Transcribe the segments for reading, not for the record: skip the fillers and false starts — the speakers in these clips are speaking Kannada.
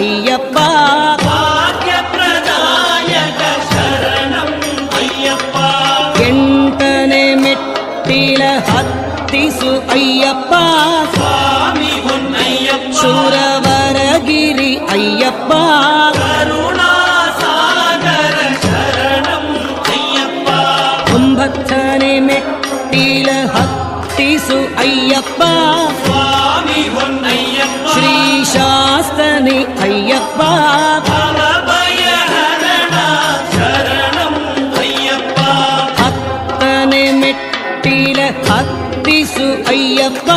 ಅಯ್ಯಪ್ಪ ಭಾಗ್ಯಪ್ರದಾಯಕ ಶರಣಂ ಅಯ್ಯಪ್ಪ. ಎಂಟನೇ ಮೆಟ್ಟಿಲ ಹತ್ತಿಸು ಅಯ್ಯಪ್ಪ ಸ್ವಾಮಿ ಹೊನ್ನಯ್ಯಪ್ಪ. ಸುರವರಗಿರಿ ಅಯ್ಯಪ್ಪ ಕರುಣಾಸಾಗರ ಶರಣಂ ಅಯ್ಯಪ್ಪ. 9ನೇ ಮೆಟ್ಟಿಲ ಹತ್ತಿಸು ಅಯ್ಯಪ್ಪ ಸ್ವಾಮಿ ಹೊನ್ನಯ್ಯಪ್ಪ. ಶ್ರೀಶಾಸ್ತನಿ ಅಯ್ಯಪ್ಪ ಭವಭಯಹರಣ ಶರಣಂ ಅಯ್ಯಪ್ಪ. 10ನೇ ಮೆಟ್ಟಿಲ ಹತ್ತಿಸು ಅಯ್ಯಪ್ಪ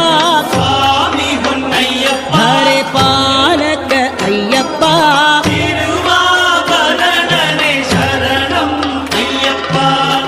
ಸ್ವಾಮಿ ಹೊನ್ನಯ್ಯಪ್ಪ. ಹರೆ ಪಾಲಕ ಅಯ್ಯಪ್ಪ ತಿರುವಾಭರಣನೆ ಶರಣಂ ಅಯ್ಯಪ್ಪ.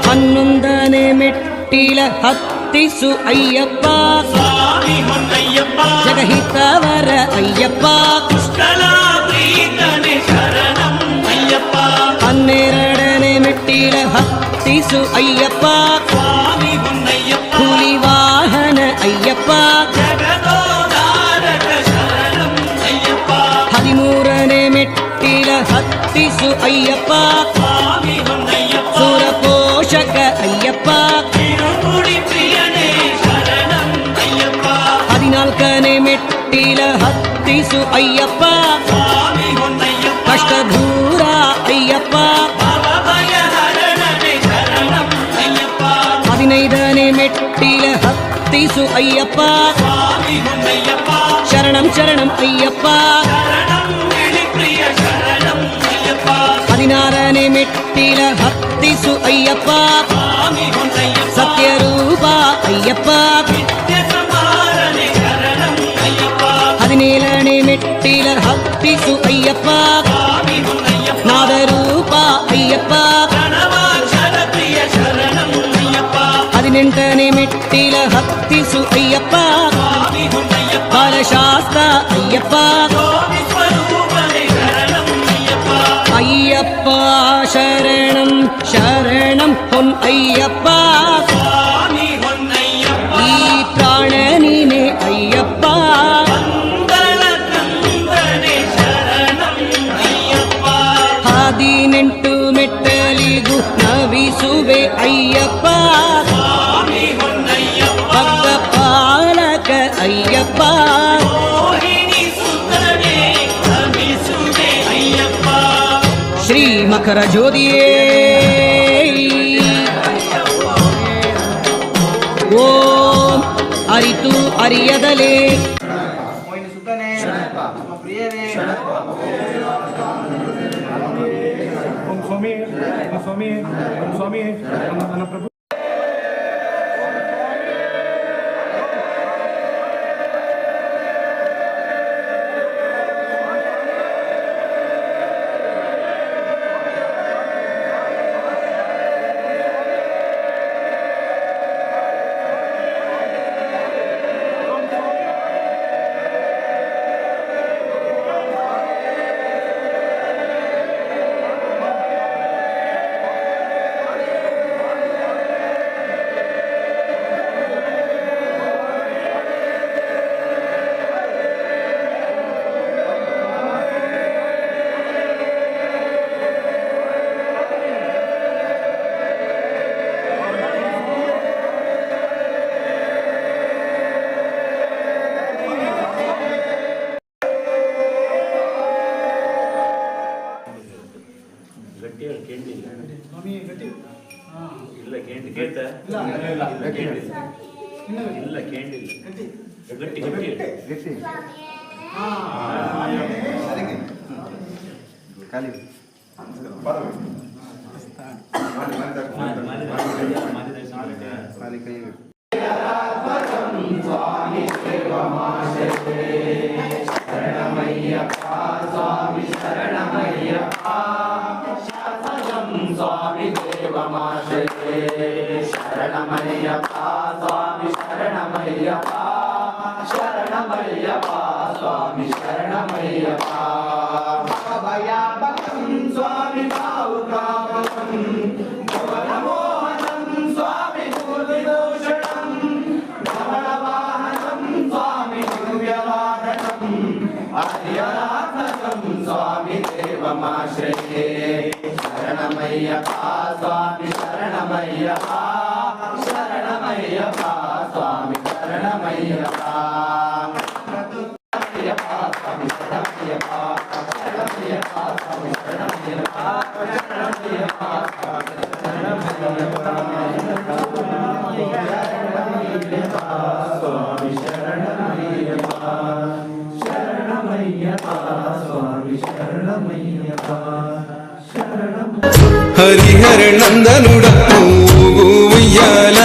11ನೇ ಮೆಟ್ಟಿಲ ಹತ್ತಿಸು ಅಯ್ಯಪ್ಪ ಸ್ವಾಮಿ ಹೊನ್ನಯ್ಯಪ್ಪ. ಜಗಹಿತವರ ಅಯ್ಯಪ್ಪ ಪುಷ್ಕಲಾ ಪ್ರೀತನೆ ಶರಣಂ ಅಯ್ಯಪ್ಪ. 12ನೇ ಮೆಟ್ಟಿಲ ಹತ್ತಿಸು ಅಯ್ಯಪ್ಪ ಸ್ವಾಮಿ ಹೊನ್ನಯ್ಯಪ್ಪ. ಹುಲಿವಾಹನ ಅಯ್ಯಪ್ಪ ಜಗದೋದಾರಕ ಶರಣಂ ಅಯ್ಯಪ್ಪ. 13ನೇ ಮೆಟ್ಟಿಲ ಹತ್ತಿಸು ಅಯ್ಯಪ್ಪ ಸ್ವಾಮಿ ಹೊನ್ನಯ್ಯಪ್ಪ. ಸುರಪೋಷಕ ಅಯ್ಯಪ್ಪ ತಿರುಗುಡಿ ಪ್ರಿಯನೇ ಶರಣಂ ಅಯ್ಯಪ್ಪ. 14ನೇ ಮೆಟ್ಟಿಲ ಹತ್ತಿಸು ಅಯ್ಯಪ್ಪ ಸ್ವಾಮಿ ಹೊನ್ನಯ್ಯಪ್ಪ. ಕಷ್ಟದೂರ ಅಯ್ಯಪ್ಪ ಭವಭಯಹರಣನೆ ಶರಣಂ ಅಯ್ಯಪ್ಪ. 15ನೇ ಮೆಟ್ಟಿಲ ಹತ್ತಿಸು ಅಯ್ಯಪ್ಪ ಸ್ವಾಮಿ ಹೊನ್ನಯ್ಯಪ್ಪ. ಶರಣಂ ಶರಣಂ ಅಯ್ಯಪ್ಪ ಶರಣಂ ಗಿರಿಪ್ರಿಯ ಶರಣಂ ಅಯ್ಯಪ್ಪ. 16ನೇ ಮೆಟ್ಟಿಲ ಹತ್ತಿಸು ಅಯ್ಯಪ್ಪ ಸ್ವಾಮಿ ಹೊನ್ನಯ್ಯಪ್ಪ. ಸತ್ಯರೂಪ ಅಯ್ಯಪ್ಪ ನಿತ್ಯ ಸಮಾರನೆ ಶರಣಂ ಅಯ್ಯಪ್ಪ. 17ನೇ ಮೆಟ್ಟಿಲ ಹತ್ತಿಸು ಅಯ್ಯಪ್ಪ ಸ್ವಾಮಿ ಹೊನ್ನಯ್ಯಪ್ಪ. ನಾದರೂಪ ಅಯ್ಯಪ್ಪ ಪ್ರಣವಾಕ್ಷರ ಪ್ರಿಯ ಶರಣಂ ಅಯ್ಯಪ್ಪ. 18ನೇ ಮೆಟ್ಟಿಲ ಹತ್ತಿಸು ಅಯ್ಯಪ್ಪ ಸ್ವಾಮಿ ಹೊನ್ನಯ್ಯಪ್ಪ. ಬಾಲಶಾಸ್ತ್ರ ಅಯ್ಯಪ್ಪ ಸ್ವಾಮಿ ಸ್ವರೂಪನೆ ಶರಣಂ ಅಯ್ಯಪ್ಪ. ಅಯ್ಯಪ್ಪ ಶರಣಂ ಶರಣಂ ಹೊನ್ ಅಯ್ಯಪ್ಪ ಸ್ವಾಮಿ ಹೊನ್ನಯ್ಯಪ್ಪ. ಈ ಪ್ರಾಣ ನೀನೆ ಅಯ್ಯಪ್ಪ ಮಂಗಳ ಕಂದನೆ ಶರಣಂ ಅಯ್ಯಪ್ಪ. 18 ಮೆಟ್ಟಲಿಗೂ ನವಿಸುವೆ ಅಯ್ಯಪ್ಪ ಸ್ವಾಮಿ ಹೊನ್ನಯ್ಯಪ್ಪ. ಭಕ್ತ ಪಾಲಕ ಅಯ್ಯಪ್ಪ ಮೋಹಿನಿ ಸುತನೆ ನಮಿಸುವೆ ಅಯ್ಯಪ್ಪ. ಶ್ರೀ ಮಕರ ಜ್ಯೋತಿಯೇ ಓಂ ಅರಿತು ಅರಿಯದಲೇ ಮೋಹಿನಿ ಸುತ್ತನೆ ನಮ್ಮ ಪ್ರಿಯರೇ ಓಂ ಸ್ವಾಮಿ ಓಂ ಸ್ವಾಮಿ ಓಂ ಸ್ವಾಮಿ ನನ್ನ ಪ್ರಭು ಇಲ್ಲ ಕೇಂಡಿ ಕೇಳ್ತಾ ಇಲ್ಲ ಕೇಂಡಿಲ್ಲ ಗಟ್ಟಿ ಗಟ್ಟಿ ಖಾಲಿ ಖಾಲಿ ಕೈ स्वामी देवमाश्रये शरणमय्यप्पा स्वामी शरणमय्यप्पा शरणमय्यप्पा स्वामी शरणमय्यप्पा भयापकं स्वामी भावुकापकं भुवनमोहनं स्वामी भूतिभूषणं भवनवाहनं स्वामी दिव्यवाहनं हरिहरात्मकं పాదం స్వామి దేవమాశ్రయే శరణమయ్యప్ప స్వామి శరణమయ్యప్ప శరణమయ్యప్ప స్వామి శరణమయ్యప్ప హరిహర నందనుడప్పు ఉయ్యాల